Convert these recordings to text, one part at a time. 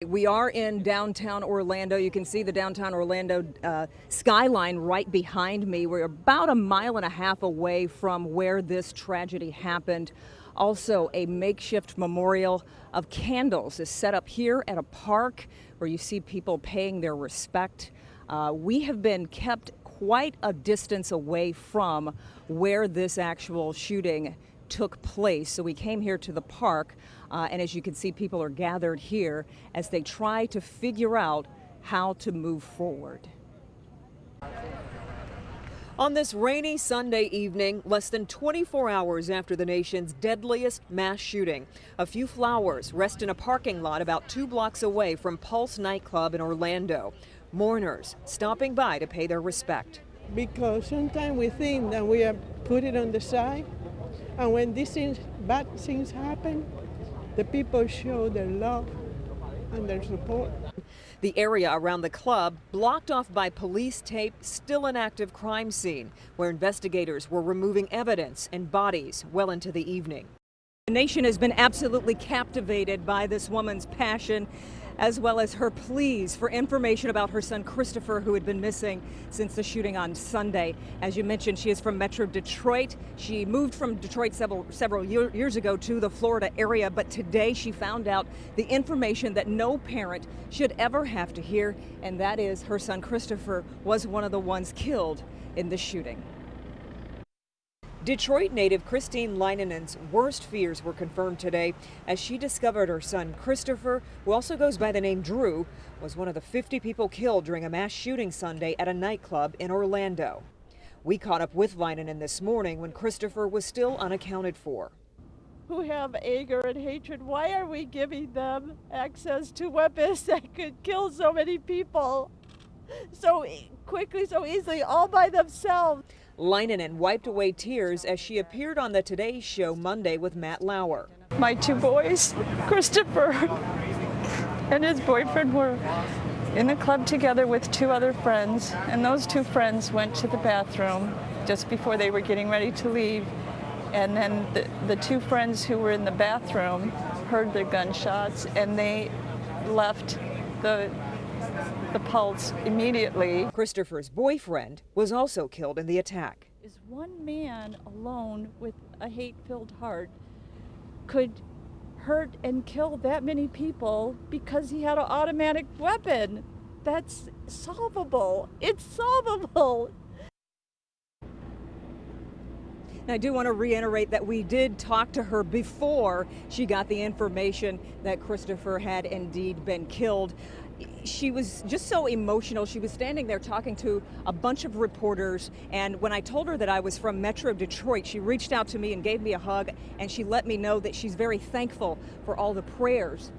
We are in downtown Orlando. You can see the downtown Orlando skyline right behind me. We're about a mile and a half away from where this tragedy happened. Also, a makeshift memorial of candles is set up here at a park where you see people paying their respect. We have been kept quite a distance away from where this actual shooting took place. So we came here to the park, and as you can see, people are gathered here as they try to figure out how to move forward. On this rainy Sunday evening, less than 24 hours after the nation's deadliest mass shooting, a few flowers rest in a parking lot about 2 blocks away from Pulse nightclub in Orlando. Mourners stopping by to pay their respect. Because sometimes we think that we have put it on the side, and when these things, bad things happen, the people show their love and their support. The area around the club blocked off by police tape, still an active crime scene where investigators were removing evidence and bodies well into the evening. The nation has been absolutely captivated by this woman's passion, as well as her pleas for information about her son Christopher, who had been missing since the shooting on Sunday. As you mentioned, she is from Metro Detroit. She moved from Detroit several years ago to the Florida area, but today she found out the information that no parent should ever have to hear, and that is her son Christopher was one of the ones killed in the shooting. Detroit native Christine Leinenen's worst fears were confirmed today as she discovered her son Christopher, who also goes by the name Drew, was one of the 50 people killed during a mass shooting Sunday at a nightclub in Orlando. We caught up with Leinenen this morning when Christopher was still unaccounted for. Who have anger and hatred, why are we giving them access to weapons that could kill so many people so quickly, so easily, all by themselves? Leinenen wiped away tears as she appeared on the Today Show Monday with Matt Lauer. My 2 boys, Christopher and his boyfriend, were in the club together with 2 other friends, and those 2 friends went to the bathroom just before they were getting ready to leave. And then the 2 friends who were in the bathroom heard the gunshots, and they left the Pulse immediately. Christopher's boyfriend was also killed in the attack. Is one man alone with a hate-filled heart could hurt and kill that many people because he had an automatic weapon? That's solvable. It's solvable. I do want to reiterate that we did talk to her before she got the information that Christopher had indeed been killed. She was just so emotional. She was standing there talking to a bunch of reporters, and when I told her that I was from Metro Detroit, she reached out to me and gave me a hug, and she let me know that she's very thankful for all the prayers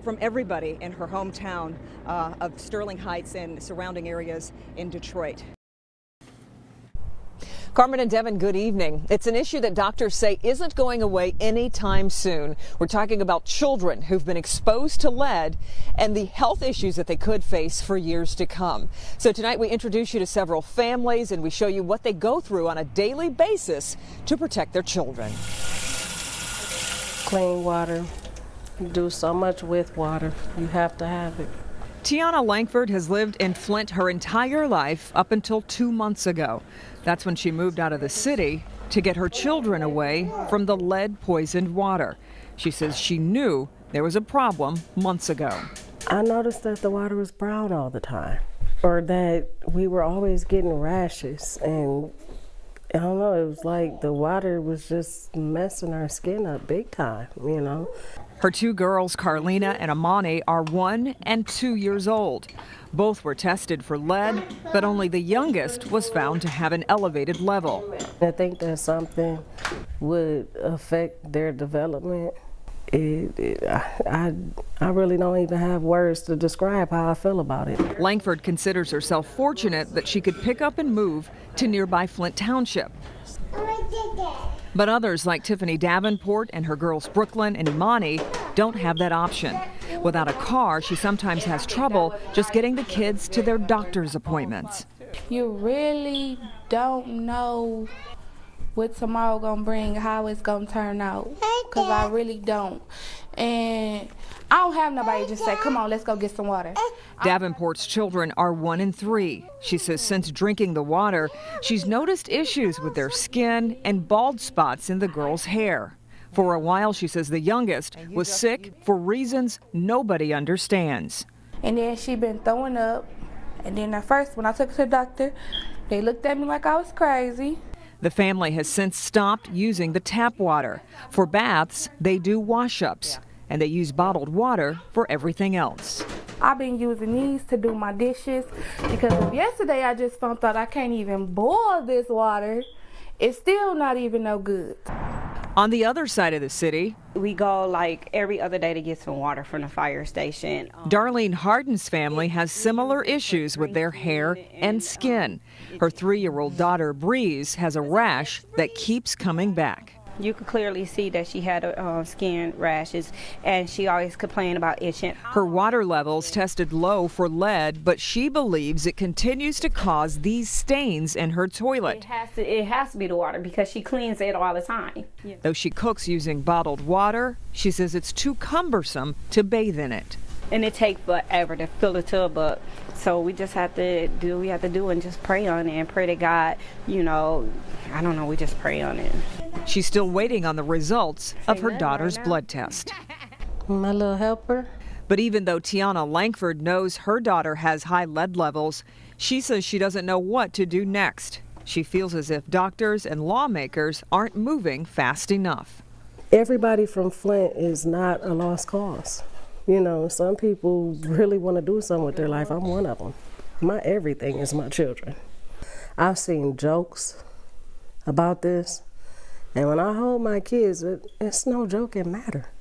from everybody in her hometown of Sterling Heights and surrounding areas in Detroit. Carmen and Devin, good evening. It's an issue that doctors say isn't going away anytime soon. We're talking about children who've been exposed to lead and the health issues that they could face for years to come. So tonight we introduce you to several families and we show you what they go through on a daily basis to protect their children. Clean water. You do so much with water. You have to have it. Tiana Lankford has lived in Flint her entire life up until 2 months ago. That's when she moved out of the city to get her children away from the lead-poisoned water. She says she knew there was a problem months ago. I noticed that the water was brown all the time, or that we were always getting rashes, and I don't know, it was like the water was just messing our skin up big time, you know. Her 2 girls, Carlina and Amani, are 1 and 2 years old. Both were tested for lead, but only the youngest was found to have an elevated level. I think that something would affect their development. I really don't even have words to describe how I feel about it. Lankford considers herself fortunate that she could pick up and move to nearby Flint Township. But others like Tiffany Davenport and her girls Brooklyn and Imani don't have that option. Without a car, she sometimes has trouble just getting the kids to their doctor's appointments. You really don't know what tomorrow gonna bring, how it's gonna turn out, because I really don't. And I don't have nobody just say, come on, let's go get some water. Davenport's children are 1 and 3. She says since drinking the water, she's noticed issues with their skin and bald spots in the girls' hair. For a while, she says the youngest was sick for reasons nobody understands. And then she been throwing up. And then at first, when I took her to the doctor, they looked at me like I was crazy. The family has since stopped using the tap water. For baths, they do wash-ups, and they use bottled water for everything else. I've been using these to do my dishes because of yesterday I just found out I can't even boil this water. It's still not even no good. On the other side of the city, we go like every other day to get some water from the fire station. Darlene Harden's family has similar issues with their hair and skin. Her 3-year-old daughter, Breeze, has a rash that keeps coming back. You could clearly see that she had skin rashes, and she always complained about itching. Her water levels tested low for lead, but she believes it continues to cause these stains in her toilet. It has to be the water because she cleans it all the time. Though she cooks using bottled water, she says it's too cumbersome to bathe in it. And it takes forever to fill the tub up. So we just have to do what we have to do and just pray on it and pray to God, I don't know, we just pray on it. She's still waiting on the results of her daughter's blood test. My little helper. But even though Tiana Lankford knows her daughter has high lead levels, she says she doesn't know what to do next. She feels as if doctors and lawmakers aren't moving fast enough. Everybody from Flint is not a lost cause. Some people really want to do something with their life. I'm one of them. My everything is my children. I've seen jokes about this, and when I hold my kids, it's no joking matter.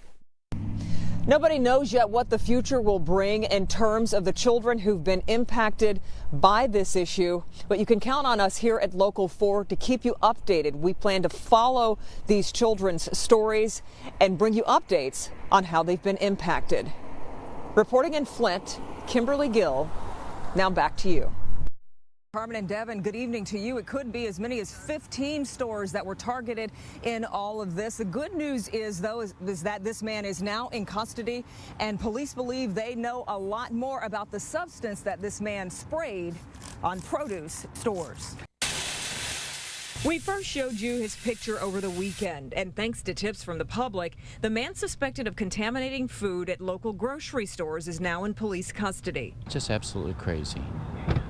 Nobody knows yet what the future will bring in terms of the children who've been impacted by this issue, but you can count on us here at Local 4 to keep you updated. We plan to follow these children's stories and bring you updates on how they've been impacted. Reporting in Flint, Kimberly Gill. Now back to you. Carmen and Devin, good evening to you. It could be as many as 15 stores that were targeted in all of this. The good news is, though, is that this man is now in custody, and police believe they know a lot more about the substance that this man sprayed on produce stores. We first showed you his picture over the weekend, and thanks to tips from the public, the man suspected of contaminating food at local grocery stores is now in police custody. Just absolutely crazy.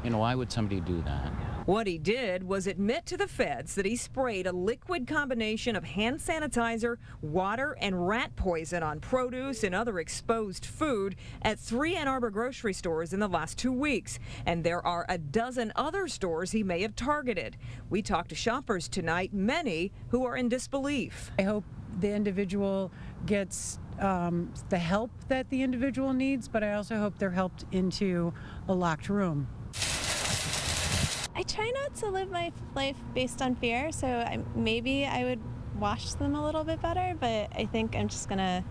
Why would somebody do that? What he did was admit to the feds that he sprayed a liquid combination of hand sanitizer, water, and rat poison on produce and other exposed food at 3 Ann Arbor grocery stores in the last 2 weeks. And there are a dozen other stores he may have targeted. We talked to shoppers tonight, many who are in disbelief. I hope the individual gets the help that the individual needs, but I also hope they're helped into a locked room. I try not to live my life based on fear, so maybe I would watch them a little bit better, but I think I'm just gonna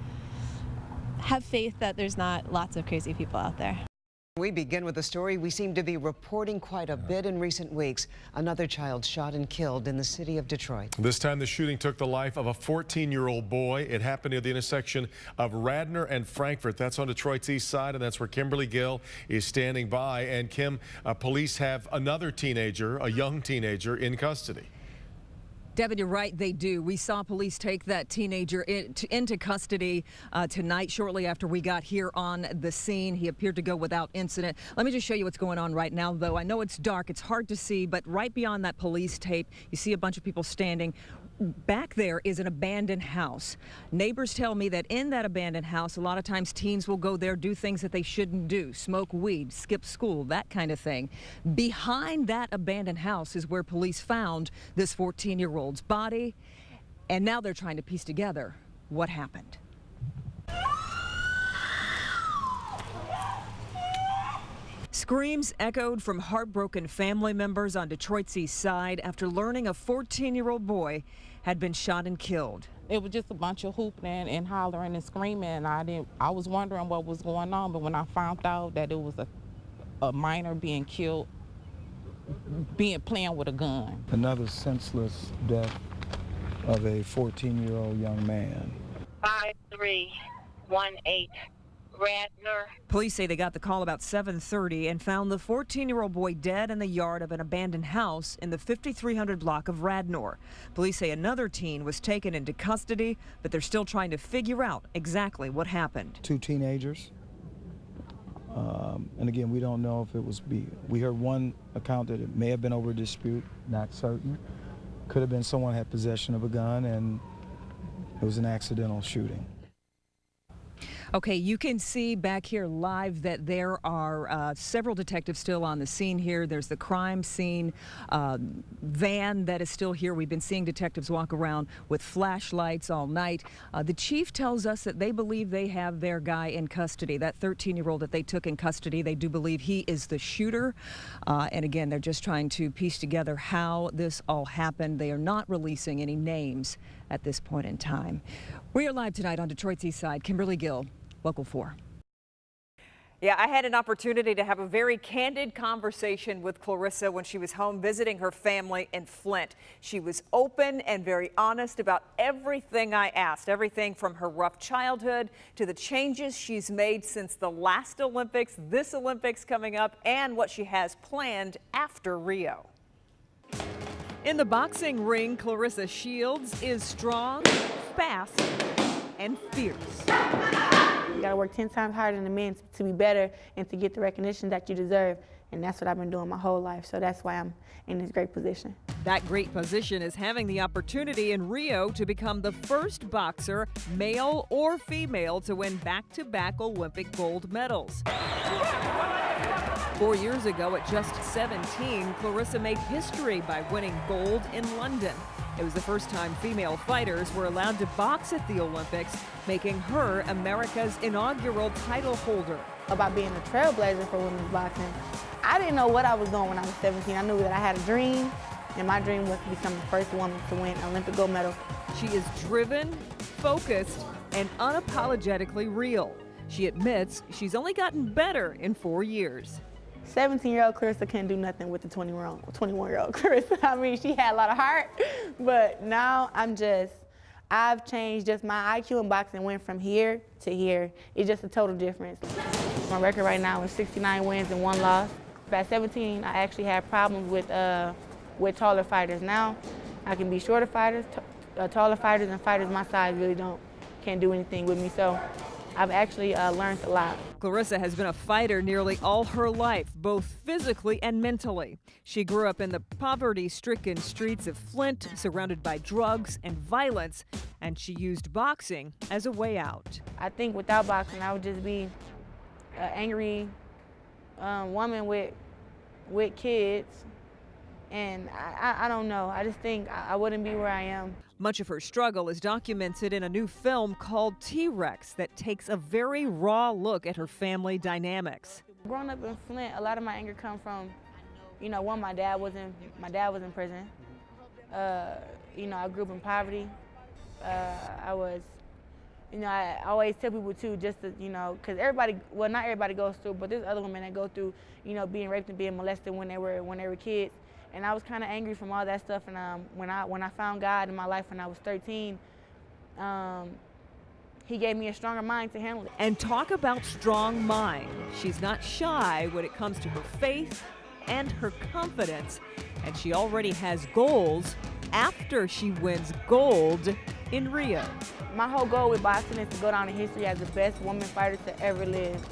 have faith that there's not lots of crazy people out there. We begin with a story we seem to be reporting quite a bit in recent weeks. Another child shot and killed in the city of Detroit. This time the shooting took the life of a 14-year-old boy. It happened at the intersection of Radnor and Frankfort. That's on Detroit's east side, and that's where Kimberly Gill is standing by. And Kim, police have another teenager, a young teenager, in custody. Devin, you're right, they do. We saw police take that teenager into custody tonight, shortly after we got here on the scene. He appeared to go without incident. Let me just show you what's going on right now, though. I know it's dark, it's hard to see, but right beyond that police tape, you see a bunch of people standing. Back there is an abandoned house. Neighbors tell me that in that abandoned house, a lot of times teens will go there, do things that they shouldn't do, smoke weed, skip school, that kind of thing. Behind that abandoned house is where police found this 14-year-old's body, and now they're trying to piece together what happened. Screams echoed from heartbroken family members on Detroit's east side after learning a 14-year-old boy had been shot and killed. It was just a bunch of hooping and hollering and screaming. I was wondering what was going on, but when I found out that it was a minor being killed, playing with a gun. Another senseless death of a 14-year-old young man. 5318 Radner. Police say they got the call about 7:30 and found the 14-year-old boy dead in the yard of an abandoned house in the 5300 block of Radnor. Police say another teen was taken into custody, but they're still trying to figure out exactly what happened. 2 teenagers. And again, we don't know if it was we heard one account that it may have been over a dispute, not certain. Could have been someone had possession of a gun and it was an accidental shooting. Okay, you can see back here live that there are several detectives still on the scene here. There's the crime scene van that is still here. We've been seeing detectives walk around with flashlights all night. The chief tells us that they believe they have their guy in custody. That 13-year-old that they took in custody, they do believe he is the shooter. And again, they're just trying to piece together how this all happened. They are not releasing any names at this point in time. We are live tonight on Detroit's East Side. Kimberly Gill, Local 4. Yeah, I had an opportunity to have a very candid conversation with Clarissa when she was home visiting her family in Flint. She was open and very honest about everything I asked, everything from her rough childhood to the changes she's made since the last Olympics, this Olympics coming up, and what she has planned after Rio. In the boxing ring, Clarissa Shields is strong, fast, and fierce. You gotta work 10 times harder than the men to be better and to get the recognition that you deserve. And that's what I've been doing my whole life. So that's why I'm in this great position. That great position is having the opportunity in Rio to become the first boxer, male or female, to win back-to-back Olympic gold medals. 4 years ago, at just 17, Clarissa made history by winning gold in London. It was the first time female fighters were allowed to box at the Olympics, making her America's inaugural title holder. About being a trailblazer for women's boxing, I didn't know what I was doing when I was 17. I knew that I had a dream, and my dream was to become the first woman to win an Olympic gold medal. She is driven, focused, and unapologetically real. She admits she's only gotten better in 4 years. 17-year-old Clarissa couldn't do nothing with the 21-year-old Clarissa. I mean, she had a lot of heart, but now I've changed. Just my IQ in boxing went from here to here. It's just a total difference. My record right now is 69 wins and 1 loss. At 17, I actually had problems with taller fighters. Now, I can be shorter fighters, taller fighters, and fighters my size really can't do anything with me. So I've actually learned a lot. Clarissa has been a fighter nearly all her life, both physically and mentally. She grew up in the poverty-stricken streets of Flint, surrounded by drugs and violence, and she used boxing as a way out. I think without boxing, I would just be an angry woman with kids, and I don't know. I just think I wouldn't be where I am. Much of her struggle is documented in a new film called T-Rex that takes a very raw look at her family dynamics. Growing up in Flint, a lot of my anger comes from, one, my dad was in prison. I grew up in poverty. I always tell people too, just to, because not everybody goes through, but there's other women that go through, being raped and being molested when they were kids. And I was kind of angry from all that stuff. And when I found God in my life when I was 13, He gave me a stronger mind to handle it. And talk about strong mind. She's not shy when it comes to her faith and her confidence. And she already has goals after she wins gold in Rio. My whole goal with boxing is to go down in history as the best woman fighter to ever live.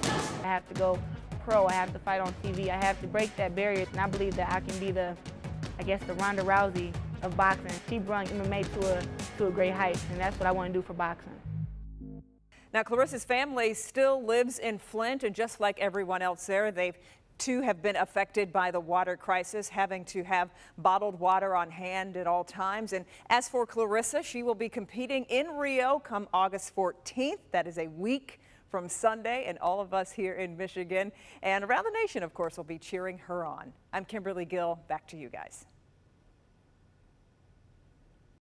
I have to go pro, I have to fight on TV, I have to break that barrier, and I believe that I can be the Ronda Rousey of boxing. She brought MMA to a great height, and that's what I want to do for boxing. Now, Clarissa's family still lives in Flint, and just like everyone else there, they too have been affected by the water crisis, having to have bottled water on hand at all times. And as for Clarissa, she will be competing in Rio come August 14th. That is a week from Sunday, and all of us here in Michigan and around the nation, of course, will be cheering her on. I'm Kimberly Gill. Back to you guys.